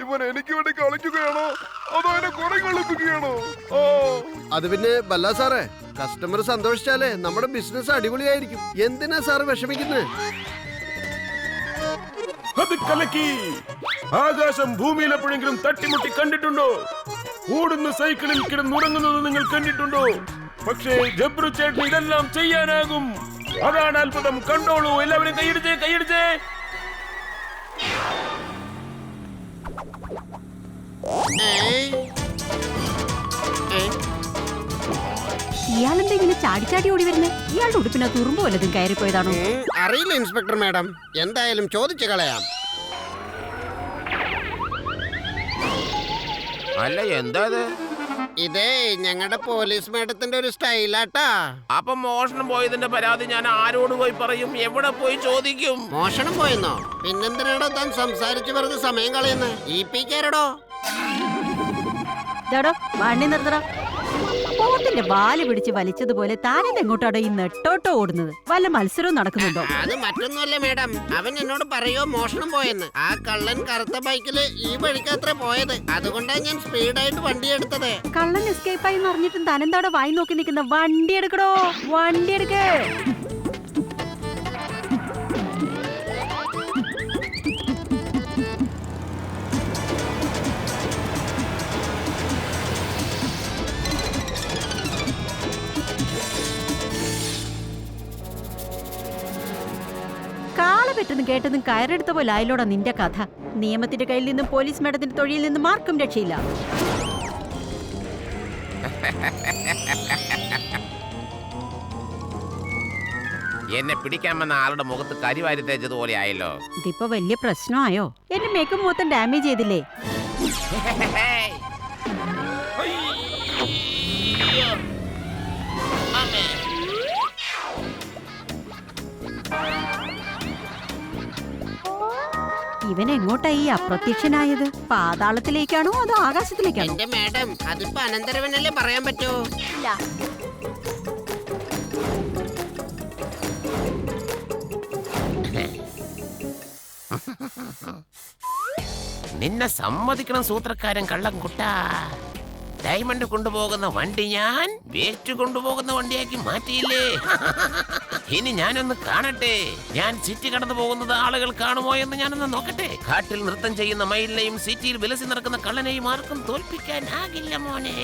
ഇവൻ എനിക്ക് വേണ്ടി കളിക്കുകയാണോ അതോ എന്നെ കുറെ കളിപ്പിക്കുകയാണോ? അത് പിന്നെ ബല്ല സാറേ, കസ്റ്റമർ സന്തോഷിച്ചാലേ നമ്മുടെ ബിസിനസ് അടിപൊളിയായിരിക്കും. എന്തിനാ സാറ് വിഷമിക്കുന്നത്? അത് കലക്കി. ആകാശം ഭൂമിയിൽ എപ്പോഴെങ്കിലും തട്ടിമുട്ടി കണ്ടിട്ടുണ്ടോ? ഓടുന്ന സൈക്കിളിൽ കിടന്നുറങ്ങുന്നത് നിങ്ങൾ കണ്ടിട്ടുണ്ടോ? പക്ഷേ ജബ്രു ചേട്ടൻ ഇതെല്ലാം ചെയ്യാനാകും. അതാണ് അത്ഭുതം. കണ്ടോളൂ, എല്ലാവരും കൈയടിച്ചേ, കൈയടിച്ചേ. ഇയാളെന്താ ഇങ്ങനെ ചാടി ഓടി വരുന്നേ? ഇയാളുടെ ഉടുപ്പിന് തുറുമ്പ് വല്ലതും കയറിപ്പോയതാണോ? അറിയില്ല ഇൻസ്പെക്ടർ മാഡം, എന്തായാലും ചോദിച്ചു കളയാം. അല്ല, എന്താ ഇതേ ഞങ്ങളുടെ പോലീസ് മേഡത്തിന്റെ ഒരു സ്റ്റൈലാട്ടാ. അപ്പൊ മോഷണം പോയതിന്റെ പരാതി ഞാൻ ആരോട് പോയി പറയും? എവിടെ പോയി ചോദിക്കും? മോഷണം പോയെന്നോ? പിന്നെന്തിനാടോ താൻ സംസാരിച്ചു വെറുതെ സമയം കളയുന്നത്? കേരടോ വണ്ടി നിർത്തട. പോത്തിന്റെ വാല് പിടിച്ച് വലിച്ചതുപോലെ താനെന്ത് എങ്ങോട്ടാടോ ഈ നെട്ടോട്ടോ ഓടുന്നത്? വല്ല മത്സരവും നടക്കുന്നുണ്ടോ? അത് മറ്റൊന്നുമല്ല മേഡം, അവൻ എന്നോട് പറയോ മോഷണം പോയെന്ന്. ആ കള്ളൻ കറുത്ത ബൈക്കില് ഈ വഴിക്കത്ര പോയത്. അതുകൊണ്ടാണ് ഞാൻ സ്പീഡായിട്ട് വണ്ടി എടുത്തത്. കള്ളൻ എസ്കേപ്പ് ആയി പറഞ്ഞിട്ടും താനെന്താടെ വായി നോക്കി നിൽക്കുന്ന? വണ്ടി എടുക്കടോ, വണ്ടി എടുക്ക്. പെട്ടെന്ന് കേട്ടതും കയറെടുത്ത പോലെ ആയില്ലോടാ നിന്റെ കഥ. നിയമത്തിന്റെ കയ്യിൽ നിന്നും പോലീസ് മേഡത്തിന്റെ തൊഴിലിൽ നിന്നും ആർക്കും രക്ഷയില്ല. എന്നെ പിടിക്കാൻ വന്ന ആളുടെ മുഖത്ത് കരിവാരി തേച്ചതുപോലെ ആയല്ലോ. ഇതിപ്പോ വലിയ പ്രശ്നമായോ? എന്റെ മേക്കപ്പ് മൊത്തം ഡാമേജ് ചെയ്തില്ലേ? ഇവൻ എങ്ങോട്ടായി അപ്രത്യക്ഷനായത്? പാതാളത്തിലേക്കാണോ അതോ ആകാശത്തിലേക്കാണോ? എന്റെ മാഡം, അതിപ്പോ അനന്തരവനല്ലേ പറയാൻ പറ്റൂ. നിന്നെ സമ്മതിക്കണം സൂത്രക്കാരൻ കള്ളം കുട്ടാ. ഡയമണ്ട് കൊണ്ടുപോകുന്ന വണ്ടി ഞാൻ വേസ്റ്റ് കൊണ്ടുപോകുന്ന വണ്ടിയാക്കി മാറ്റിയില്ലേ? ഇനി ഞാനൊന്ന് കാണട്ടെ. ഞാൻ സിറ്റി കടന്നു പോകുന്നത് ആളുകൾ കാണുമോ എന്ന് ഞാനൊന്ന് നോക്കട്ടെ. കാട്ടിൽ നൃത്തം ചെയ്യുന്ന മയിലിനെയും സിറ്റിയിൽ വിലസി നടക്കുന്ന കള്ളനെയും ആർക്കും തോൽപ്പിക്കാനാകില്ല മോനെ.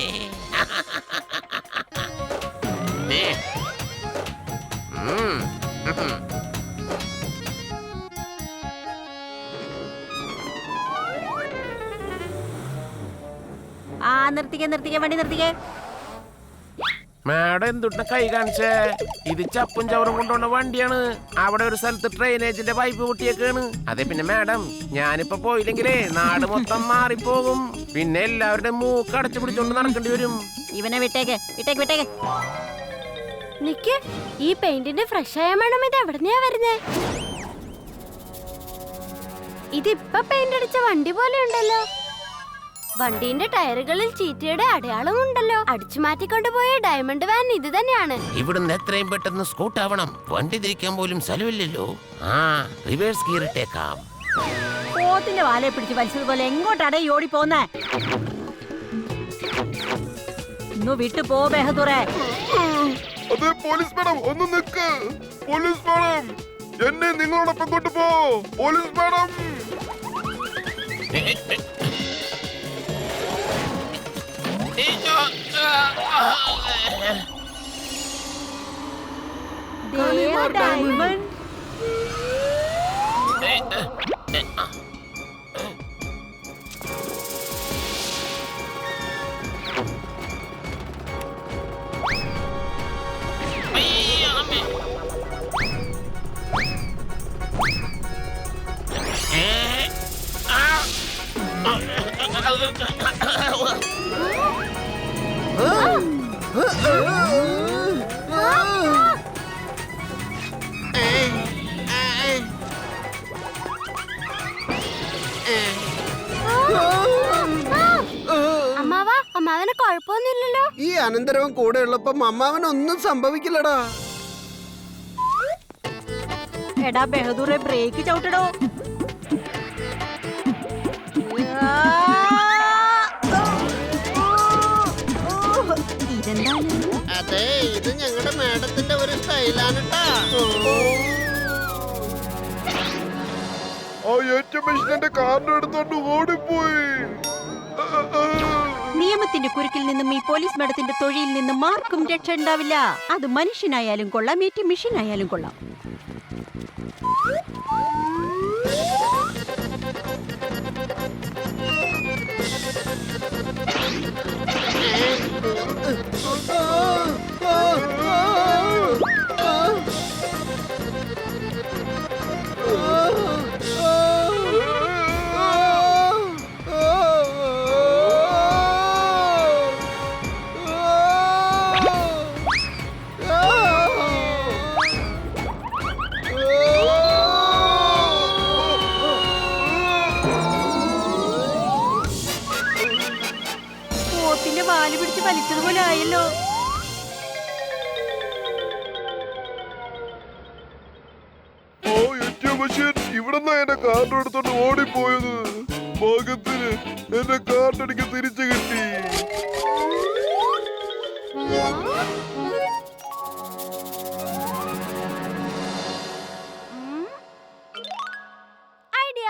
നിർത്തിക്കേ വണ്ടി നിർത്തിക്കേ. മാഡം എന്തുട്ട കൈ കാണിച്ചേ? ഇത് ചപ്പും ചവറും കൊണ്ടുപോണ വണ്ടിയാണ്. അവിടെ ഒരു സ്ഥലത്ത് ഡ്രെയിനേജിന്റെ പൈപ്പ് പൊട്ടിയേക്കാണ്. അതെ പിന്നെ മാഡം, ഞാനിപ്പോ പോയില്ലെങ്കിലേ നാട് മൊത്തം മാറിപ്പോകും. പിന്നെ എല്ലാവരുടെ മൂക്ക് അടച്ചു പിടിച്ചോണ്ട് നടക്കേണ്ടി വരും. ഇവനെ വിട്ടേക്ക്. നിക്ക്, ഈ പെയിന്റിന്റെ ഫ്രഷ് ആയ മണം ഇത് എവിടെയാ വരുന്നേ? ഇതിപ്പോ പെയിന്റ് അടിച്ച വണ്ടി പോലെ ഉണ്ടല്ലോ. വണ്ടീന്റെ ടയറുകളിൽ ചീറ്റയുടെ അടയാളം ഉണ്ടല്ലോ. അടിച്ചു മാറ്റിക്കൊണ്ടുപോയ ഡയമണ്ട് വാൻ ഇത് തന്നെയാണ്. ഇവിടുന്ന് എത്രയും പെട്ടെന്ന് സ്കൂട്ട് ആവണം. വണ്ടി തിരിക്കാൻ പോലും സ്ഥലമില്ലല്ലോ. റിവേഴ്സ് ഗിയർ ഇട്ടേക്കാം. പോത്തിന്റെ വാലെ പിടിച്ച് വലിച്ചതുപോലെ എങ്ങോട്ടാണ് ഈ ഓടി പോന്നേ? ഇന്നു വിട്ടു പോ ബെഹദൂറേ. അതെ പോലീസ് മാഡം, ഒന്ന് നിക്ക്. പോലീസ് മാഡം, എന്നെ നിങ്ങളോടൊപ്പം കൊണ്ടുപോ. Police madam. ഡയമണ്ട് അമ്മ അമ്മാവന് കുഴപ്പമൊന്നുമില്ലല്ലോ. ഈ അനന്തരവൻ കൂടെ ഉള്ളപ്പോ അമ്മാവനൊന്നും സംഭവിക്കില്ലടാ. എടാ ബഹദൂറെ ബ്രേക്ക് ചവിട്ടടോ. ഇതെന്താണ്? അതെ, ഇത് ഞങ്ങളുടെ മാഡത്തിന്റെ ഒരു സ്റ്റൈലാണ് ട്ടാ. ആ ഏറ്റവും മെഷീൻ എന്റെ കാറിന്റെ എടുത്തോണ്ട് ഓടിപ്പോയി. നിയമത്തിന്റെ കുരുക്കിൽ നിന്നും ഈ പോലീസ് മേഡത്തിന്റെ തൊഴിലിൽ നിന്നും ആർക്കും രക്ഷ ഉണ്ടാവില്ല. അത് മനുഷ്യനായാലും കൊള്ളാം, മെഷീൻ ആയാലും കൊള്ളാം. പോത്തിന്റെ വാല് പിടിച്ച് വലിച്ചതുപോലെ ആയല്ലോ. ഓ ഏറ്റവും മെഷീൻ ഇവിടെന്നാ എന്റെ കാറിന്റെ എടുത്തോണ്ട് ഓടിപ്പോയത്. ഭാഗ്യത്തിന് എന്റെ കാറിന്റെ എനിക്ക് തിരിച്ചു കിട്ടി. ഐഡിയ.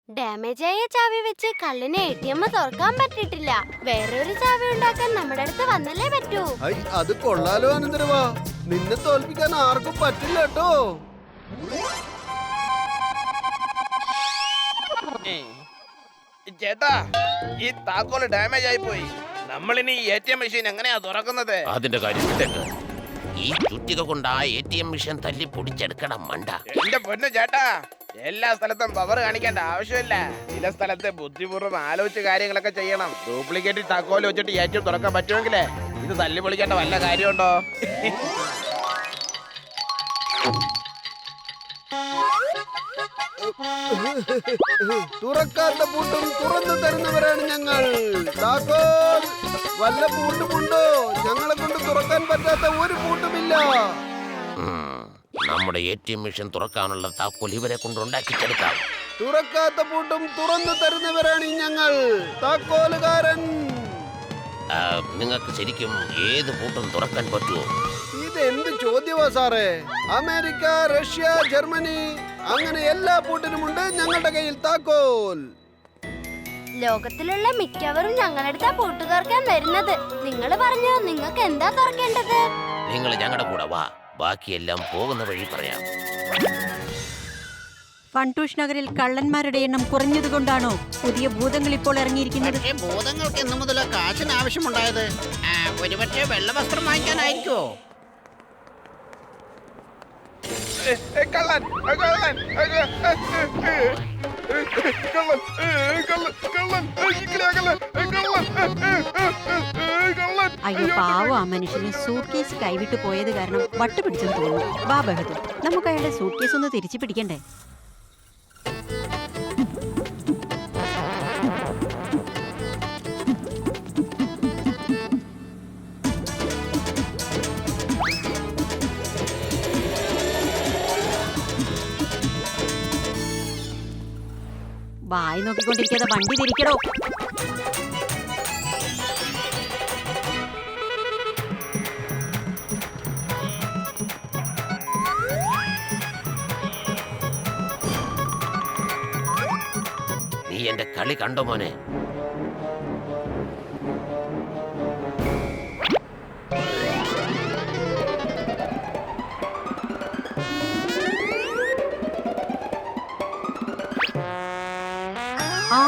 ഡാമേജ് ആയ ചാവി വെച്ച് കള്ളിന് ATM തുറക്കാൻ പറ്റിയിട്ടില്ല. വേറൊരു ചാവി ഉണ്ടാക്കാൻ നമ്മുടെ അടുത്ത് വന്നല്ലേ പറ്റൂ. അത് കൊള്ളാലോ അനന്തരവാ. നിന്നെ തോൽപ്പിക്കാൻ ആർക്കും പറ്റില്ല കേട്ടോ. ചേട്ടാ, ഈ താക്കോല് ഡാമേജ് ആയി പോയി. നമ്മളിനി ATM മെഷീൻ എങ്ങനെയാ തുറക്കുന്നത്? അതിന്റെ കാര്യം വിട്ടേക്ക്. ഈ ചുറ്റിക കൊണ്ട് ആ ATM മെഷീൻ തല്ലി പൊടിച്ചെടുക്കണം മണ്ട. എന്റെ പൊന്നു ചേട്ടാ, എല്ലാ സ്ഥലത്തും പവർ കാണിക്കേണ്ട ആവശ്യമില്ല. ചില സ്ഥലത്ത് ബുദ്ധിപൂർവ്വം ആലോചിച്ച് കാര്യങ്ങളൊക്കെ ചെയ്യണം. ഡ്യൂപ്ലിക്കേറ്റ് താക്കോല് വെച്ചിട്ട് ATM തുറക്കാൻ പറ്റുമെങ്കിലേ ഇത് തല്ലി പൊളിക്കേണ്ട വല്ല കാര്യമുണ്ടോ? തുറക്കാത്ത പൂട്ടും തുറന്നു തരുന്നവരാണ് ഞങ്ങൾ. താക്കോൽ വല്ല പൂട്ടുമുണ്ടോ? ഞങ്ങളെ കൊണ്ട് തുറക്കാൻ പറ്റാത്ത ഒരു പൂട്ടുമില്ല. നമ്മുടെ ATM മെഷീൻ തുറക്കാനുള്ള താക്കോൽ ഇവരെ കൊണ്ട് ഉണ്ടാക്കിച്ചെടുക്കാം. തുറക്കാത്ത പൂട്ടും തുറന്നു തരുന്നവരാണ് ഞങ്ങൾ. താക്കോലുകാരൻ. നിങ്ങൾക്ക് ശരിക്കും ഏത് പൂട്ടും തുറക്കാൻ പറ്റുമോ? ഇത് എന്ത് ചോദ്യമാ സാറേ? അമേരിക്ക, റഷ്യ, ജർമ്മനി അങ്ങനെ എല്ലാ പൂട്ടിനുമുണ്ട് ഞങ്ങളുടെ കയ്യിൽ താക്കോൽ. ലോകത്തിലുള്ള മിക്കവരും ഞങ്ങളടുത്താ പൂട്ട് തുറക്കാൻ വരുന്നത്. നിങ്ങൾ പറഞ്ഞോ, നിങ്ങൾക്ക് എന്താ തുറക്കേണ്ടത്? നിങ്ങൾ ഞങ്ങളുടെ കൂടെ വാ, ബാക്കിയെല്ലാം പോകുന്ന വഴി പറയാം. ഫണ്ടൂഷ് നഗറിൽ കള്ളന്മാരുടെ എണ്ണം കുറഞ്ഞതുകൊണ്ടാണോ പുതിയ ഭൂതങ്ങൾ ഇപ്പോൾ ഇറങ്ങിയിരിക്കുന്നത്? പക്ഷേ ഭൂതങ്ങൾക്ക് എന്നു മുതലാ കാശിന് ആവശ്യമുണ്ടായത്? ഒരുപക്ഷെ വെള്ള വസ്ത്രം വാങ്ങിക്കാനായിരിക്കോ? കള്ളൻ കള്ളൻ കള്ളൻ കള്ളൻ കള്ളൻ. അയ്യോ പാവം, ആ മനുഷ്യന് സൂട്ട് കേസ് കൈവിട്ട് പോയത് കാരണം വട്ടുപിടിച്ചെന്ന് തോന്നുന്നു. ബാ ബഹദൂർ, നമുക്ക് അയാളുടെ സൂട്ട് കേസ് ഒന്ന് തിരിച്ചു പിടിക്കണ്ടേ? വായി നോക്കിക്കൊണ്ടിരിക്കാതെ വണ്ടി തിരിക്കടോ. നീ എന്റെ കളി കണ്ടോ മോനെ? ആ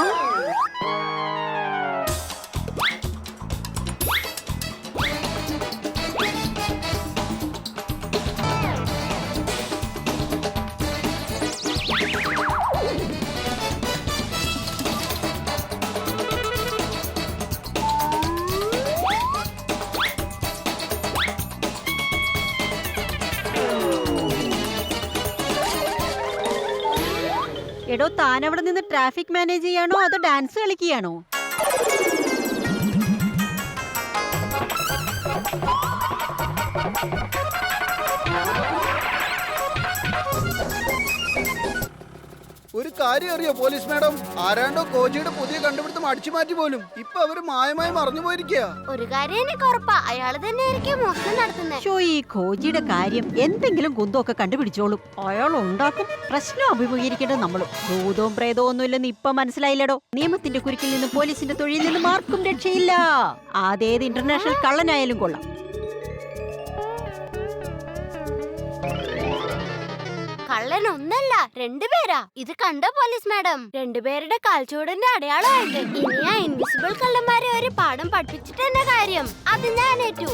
എടോ, താൻ അവിടെ നിന്ന് ട്രാഫിക് മാനേജ് ചെയ്യാണോ അതോ ഡാൻസ് കളിക്കുകയാണോ? ഒരു കാര്യം അറിയോ പോലീസ് മാഡം, ആരാണ്ടോ കോജിയുടെ പുതിയ കണ്ടുപിടുത്തം അടിച്ചു മാറ്റി പോലും. ഇപ്പൊ അവര് മായമായി മറന്നു പോയിരിക്കുക. ഒരു കാര്യം എനിക്ക് ഉറപ്പാ, അയാള് തന്നെയായിരിക്കും മോഷണം നടത്തുന്നത്. ഷോ ഈ കോജിയുടെ കാര്യം എന്തെങ്കിലും കുന്തമൊക്കെ കണ്ടുപിടിച്ചോളും. അയാൾ ഉണ്ടാക്കും. പ്രശ്നം അഭിമുഖീകരിക്കേണ്ടത് നമ്മളും. ഭൂതവും പ്രേതവും ഒന്നുമില്ലെന്ന് ഇപ്പൊ മനസ്സിലായില്ലടോ. നിയമത്തിന്റെ കുരുക്കിൽ നിന്നും പോലീസിന്റെ തൊഴിലിൽ നിന്നും ആർക്കും രക്ഷയില്ല. അതേത് ഇന്റർനാഷണൽ കള്ളനായാലും കൊള്ളാം. കള്ളൻ ഒന്നല്ല, രണ്ടുപേരാ. ഇത് കണ്ടോ പോലീസ് മാഡം? രണ്ടുപേരുടെ കാൽച്ചുവടിന്റെ അടയാളമായിട്ട്. ഇനി ആ ഇൻവിസിബിൾ കള്ളന്മാരെ ഒരു പാഠം പഠിപ്പിച്ചിട്ട് തന്നെ കാര്യം. അത് ഞാൻ ഏറ്റു.